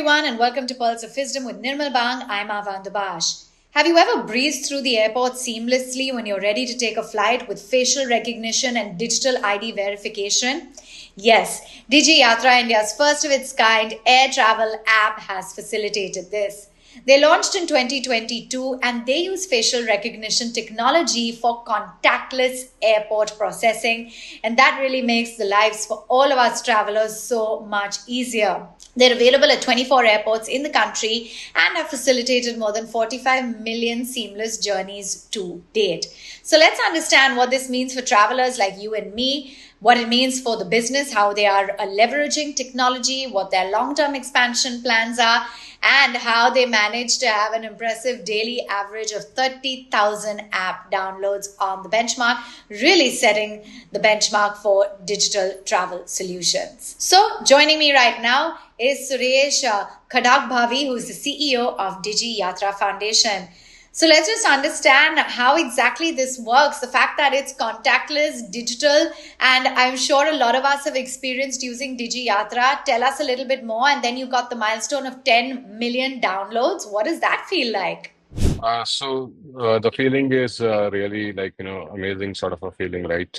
everyone, and welcome to Pulse of Wisdom with Nirmal Bang. I'm Avan Dubash. Have you ever breezed through the airport seamlessly when you're ready to take a flight with facial recognition and digital ID verification? Yes, DigiYatra, India's first of its kind air travel app, has facilitated this. They launched in 2022 and they use facial recognition technology for contactless airport processing. And that really makes the lives for all of us travelers so much easier. They're available at 24 airports in the country and have facilitated more than 45 million seamless journeys to date. So let's understand what this means for travelers like you and me, what it means for the business, how they are leveraging technology, what their long-term expansion plans are, and how they manage to have an impressive daily average of 30,000 app downloads on the benchmark, really setting the benchmark for digital travel solutions. So joining me right now is Suresh Khadakbhavi, who is the CEO of DigiYatra Foundation. So let's just understand how exactly this works. The fact that it's contactless, digital, and I'm sure a lot of us have experienced using DigiYatra. Tell us a little bit more. And then you got the milestone of 10 million downloads. What does that feel like? The feeling is really like, amazing sort of a feeling, right?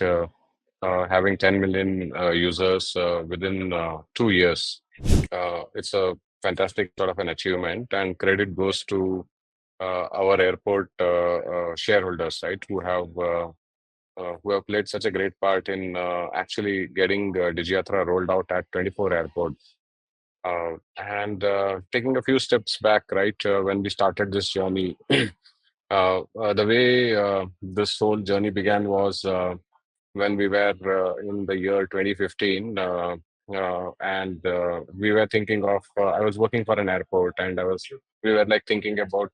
Having 10 million users within 2 years. It's a fantastic sort of an achievement, and credit goes to our airport shareholders, right, who have played such a great part in actually getting DigiYatra rolled out at 24 airports. And taking a few steps back, right, when we started this journey, the way this whole journey began was when we were in the year 2015. And we were thinking of, I was working for an airport, and we were like thinking about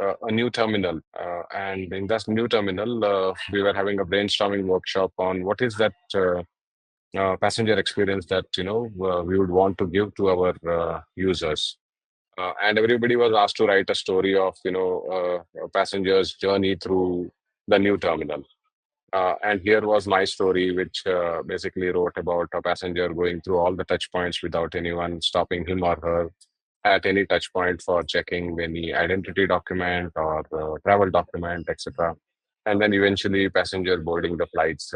a new terminal. And in that new terminal, we were having a brainstorming workshop on what is that passenger experience that we would want to give to our users. And everybody was asked to write a story of a passenger's journey through the new terminal. And here was my story, which basically wrote about a passenger going through all the touch points without anyone stopping him or her at any touch point for checking any identity document or travel document, etc. And then eventually passenger boarding the flights,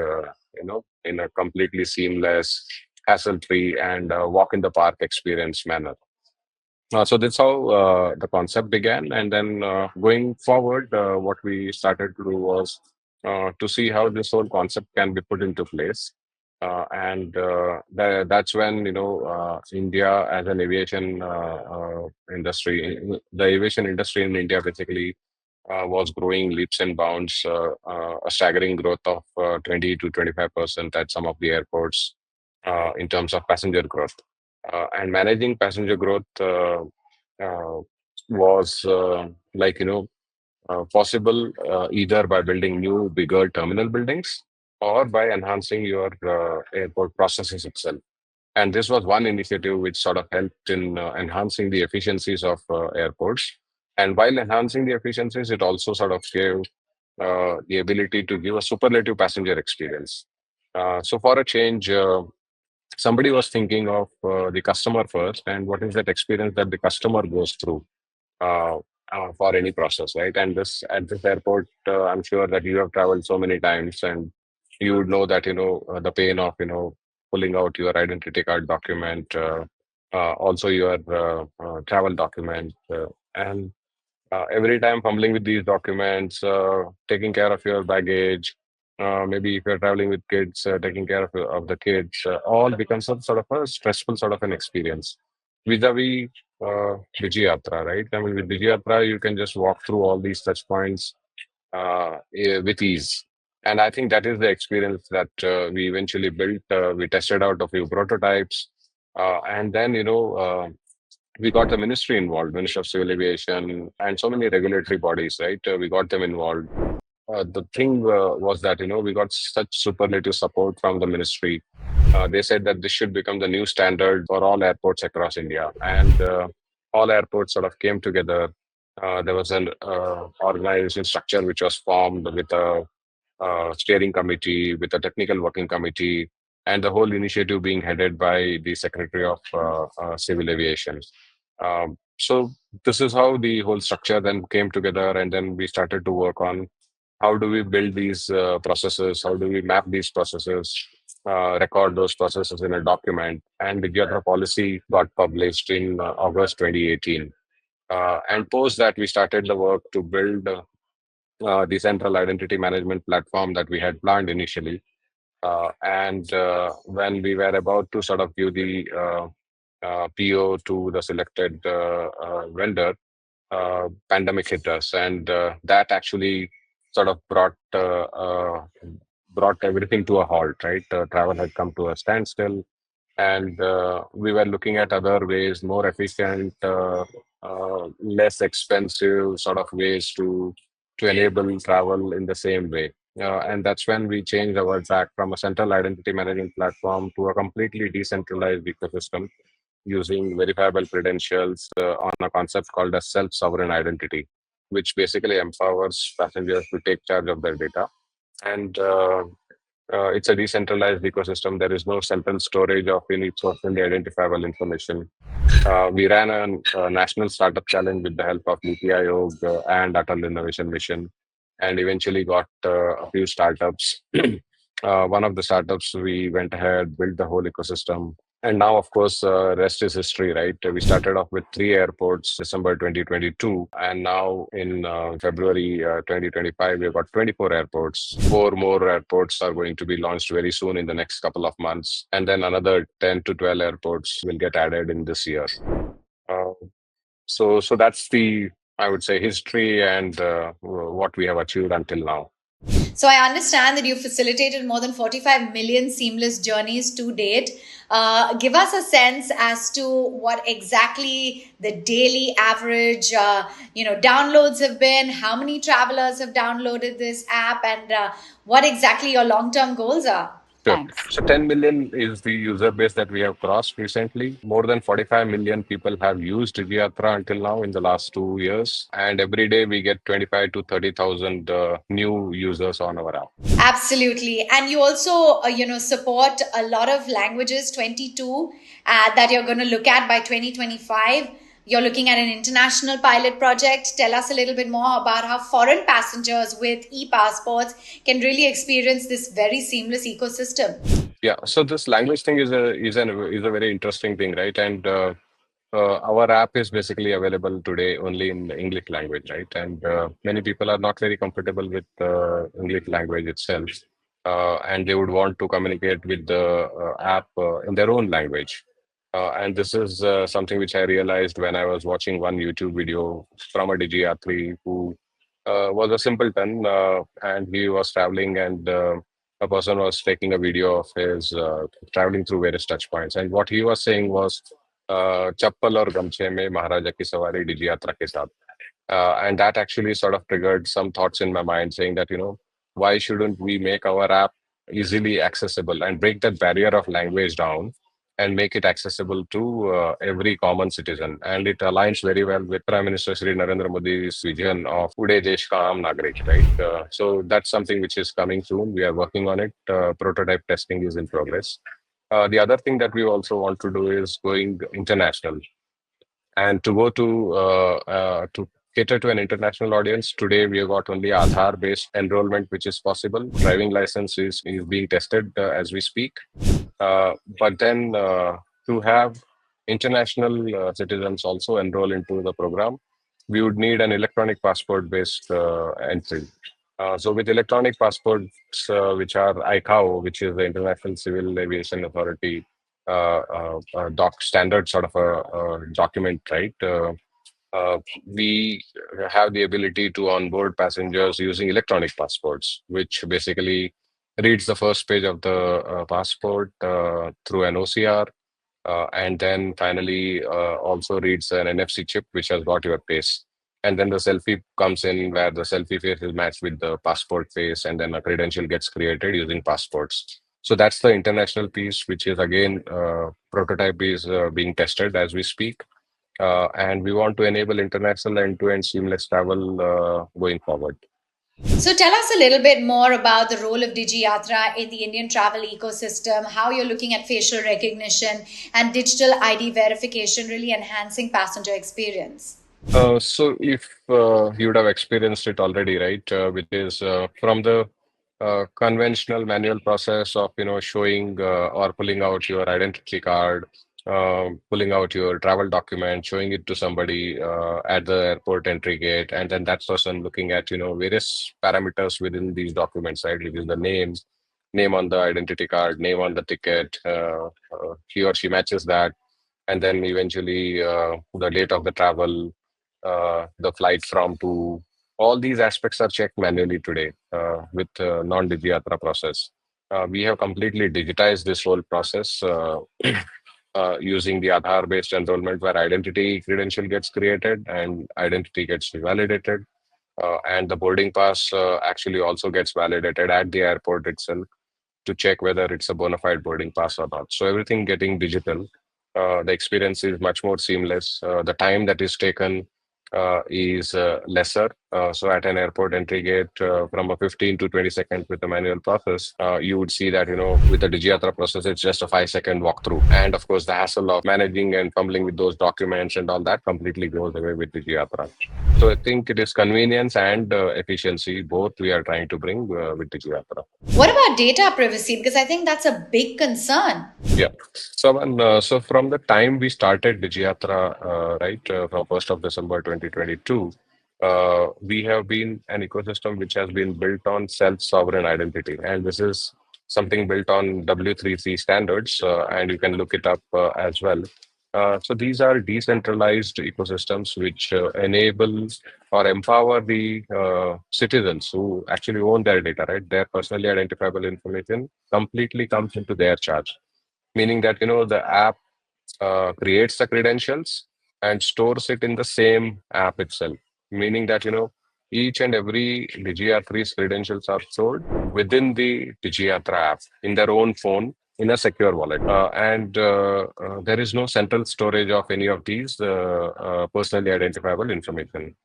in a completely seamless, hassle-free and walk in the park experience manner. So that's how the concept began. And then going forward, what we started to do was to see how this whole concept can be put into place. And that's when, India as an aviation industry, the aviation industry in India basically was growing leaps and bounds, a staggering growth of 20 to 25% at some of the airports in terms of passenger growth. And managing passenger growth uh, was possible either by building new, bigger terminal buildings or by enhancing your airport processes itself. And this was one initiative which sort of helped in enhancing the efficiencies of airports. And while enhancing the efficiencies, it also sort of gave the ability to give a superlative passenger experience. So for a change, somebody was thinking of the customer first, and what is that experience that the customer goes through uh, for any process, right? And this at this airport, I'm sure that you have traveled so many times, and you would know that the pain of pulling out your identity card document, also your travel document, and every time fumbling with these documents, taking care of your baggage, maybe if you're traveling with kids, taking care of the kids, all becomes some sort of a stressful sort of an experience. Vis-a-vis DigiYatra, right? I mean, with DigiYatra, you can just walk through all these touch points with ease. And I think that is the experience that we eventually built. We tested out a few prototypes, and then we got the ministry involved, Ministry of Civil Aviation, and so many regulatory bodies, right? We got them involved. The thing was that we got such superlative support from the ministry. They said that this should become the new standard for all airports across India, and all airports sort of came together. There was an organization structure which was formed with a steering committee, with a technical working committee, and the whole initiative being headed by the Secretary of Civil Aviation. So this is how the whole structure then came together, and then we started to work on how do we build these processes, how do we map these processes, record those processes in a document, and the DigiYatra policy got published in August 2018. And post that, we started the work to build the central identity management platform that we had planned initially. And when we were about to sort of give the PO to the selected vendor, pandemic hit us, and that actually sort of brought everything to a halt. Right, travel had come to a standstill, and we were looking at other ways, more efficient, less expensive sort of ways to enable travel in the same way. And that's when we changed our track from a central identity management platform to a completely decentralized ecosystem using verifiable credentials on a concept called a self-sovereign identity, which basically empowers passengers to take charge of their data. And it's a decentralized ecosystem. There is no central storage of any personally identifiable information. We ran a national startup challenge with the help of NITI Aayog and Atal Innovation Mission, and eventually got a few startups. One of the startups, we went ahead, built the whole ecosystem, and now, of course, rest is history, right? We started off with three airports, December 2022, and now in February 2025, we've got 24 airports. Four more airports are going to be launched very soon in the next couple of months, and then another 10 to 12 airports will get added in this year. Uh, so that's the, I would say, history and what we have achieved until now. So I understand that you facilitated more than 45 million seamless journeys to date. Give us a sense as to what exactly the daily average, downloads have been. How many travelers have downloaded this app, and what exactly your long-term goals are. Sure. Thanks. So 10 million is the user base that we have crossed recently. More than 45 million people have used DigiYatra until now in the last 2 years. And every day we get 25 to 30,000 new users on our app. Absolutely. And you also, support a lot of languages, 22, that you're going to look at by 2025. You're looking at an international pilot project. Tell us a little bit more about how foreign passengers with e-passports can really experience this very seamless ecosystem. Yeah, so this language thing is a very interesting thing, right? And our app is basically available today only in the English language, right? And many people are not very comfortable with English language itself, and they would want to communicate with the app in their own language. And this is something which I realized when I was watching one YouTube video from a DigiYatri who was a simpleton, and he was traveling, and a person was taking a video of his traveling through various touch points. And what he was saying was, चप्पल और गमछे में महाराजा की सवारी डिजी यात्रा के साथ. And that actually sort of triggered some thoughts in my mind saying that, why shouldn't we make our app easily accessible and break that barrier of language down and make it accessible to every common citizen? And it aligns very well with Prime Minister Shri Narendra Modi's vision of Ude Desh Ka Aam Nagrik, right? So that's something which is coming soon. We are working on it. Prototype testing is in progress. The other thing that we also want to do is going international, and to go to cater to an international audience. Today we have got only Aadhaar based enrollment, which is possible. Driving license is being tested as we speak. But then to have international citizens also enroll into the program, we would need an electronic passport based entry. So with electronic passports, which are ICAO, which is the International Civil Aviation Authority doc standard sort of a document, right? We have the ability to onboard passengers using electronic passports, which basically reads the first page of the passport through an OCR, and then finally also reads an NFC chip, which has got your face. And then the selfie comes in where the selfie face is matched with the passport face, and then a credential gets created using passports. So that's the international piece, which is again, prototype is being tested as we speak. And we want to enable international end-to-end seamless travel going forward. So tell us a little bit more about the role of DigiYatra in the Indian travel ecosystem, how you're looking at facial recognition and digital ID verification really enhancing passenger experience. So if you would have experienced it already, right? Which is from the conventional manual process of showing or pulling out your identity card, pulling out your travel document, showing it to somebody at the airport entry gate, and then that person looking at various parameters within these documents, right? Which is the name on the identity card, name on the ticket. He or she matches that, and then eventually the date of the travel, the flight from to, all these aspects are checked manually today with non-Digi process. We have completely digitized this whole process using the Aadhaar-based enrollment where identity credential gets created and identity gets validated. And the boarding pass actually also gets validated at the airport itself to check whether it's a bona fide boarding pass or not. So everything getting digital. The experience is much more seamless. The time that is taken is lesser. So at an airport entry gate, from a 15 to 20 seconds with a manual process, you would see that, with the DigiYatra process, it's just a 5-second walkthrough. And of course, the hassle of managing and fumbling with those documents and all that completely goes away with DigiYatra. So I think it is convenience and efficiency, both we are trying to bring with DigiYatra. What about data privacy? Because I think that's a big concern. Yeah. So from the time we started DigiYatra, right, from 1st of December 2022, we have been an ecosystem which has been built on self-sovereign identity. And this is something built on W3C standards, and you can look it up as well. So these are decentralized ecosystems which enable or empower the citizens who actually own their data, right? Their personally identifiable information completely comes into their charge, meaning that the app creates the credentials and stores it in the same app itself, meaning that each and every DigiYatri's credentials are stored within the DigiYatra app in their own phone in a secure wallet, and there is no central storage of any of these personally identifiable information.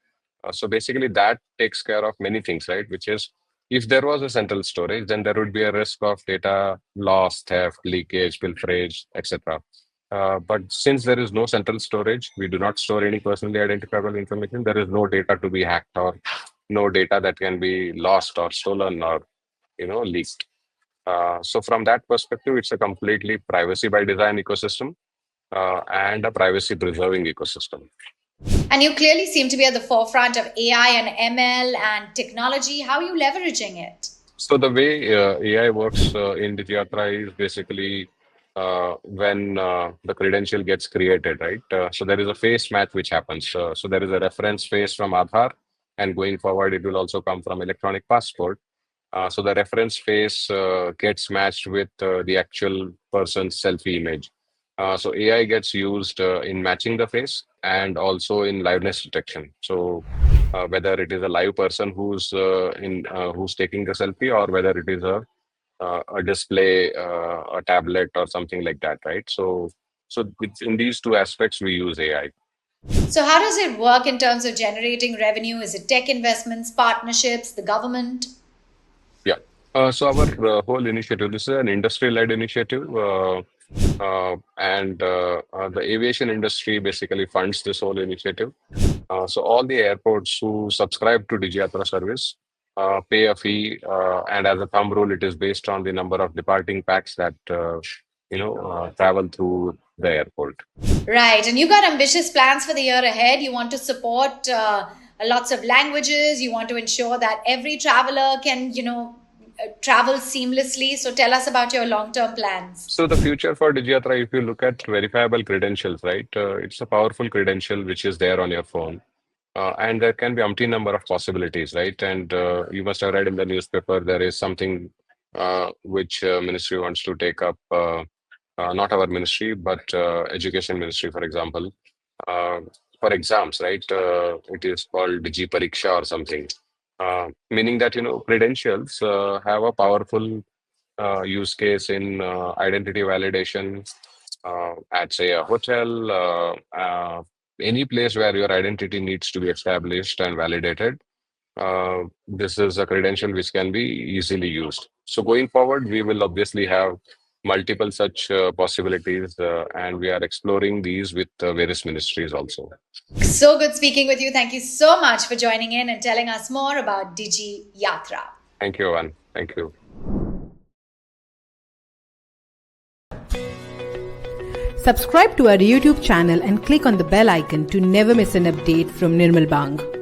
So basically, that takes care of many things, right? Which is, if there was a central storage, then there would be a risk of data loss, theft, leakage, pilferage, etc. But since there is no central storage, we do not store any personally identifiable information. There is no data to be hacked or no data that can be lost or stolen or leaked. So from that perspective, it's a completely privacy by design ecosystem and a privacy preserving ecosystem. And you clearly seem to be at the forefront of AI and ML and technology. How are you leveraging it? So the way AI works in DigiYatra is basically when the credential gets created, right? So there is a face match which happens. So there is a reference face from Aadhaar, and going forward, it will also come from electronic passport. So the reference face gets matched with the actual person's selfie image. So AI gets used in matching the face and also in liveness detection. So whether it is a live person who's taking the selfie, or whether it is a display, a tablet or something like that, right? In these two aspects we use AI. So, how does it work in terms of generating revenue? Is it tech investments, partnerships, the government? Yeah. So our whole initiative, this is an industry-led initiative, and the aviation industry basically funds this whole initiative. So all the airports who subscribe to DigiYatra service pay a fee, and as a thumb rule, it is based on the number of departing packs that travel through the airport. Right. And you got ambitious plans for the year ahead. You want to support lots of languages. You want to ensure that every traveler can, travel seamlessly. So, tell us about your long term plans. So the future for DigiYatra, if you look at verifiable credentials, right, it's a powerful credential which is there on your phone. And there can be umpteen number of possibilities, right? And you must have read in the newspaper there is something which ministry wants to take up, not our ministry, but education ministry, for example, uh, for exams, right? It is called Digi Pariksha or something, meaning that credentials have a powerful use case in identity validation at, say, a hotel, any place where your identity needs to be established and validated. this is a credential which can be easily used. So going forward, we will obviously have multiple such possibilities, and we are exploring these with various ministries also. So good speaking with you. Thank you so much for joining in and telling us more about DigiYatra. Thank you, Avan. Thank you. Subscribe to our YouTube channel and click on the bell icon to never miss an update from Nirmal Bang.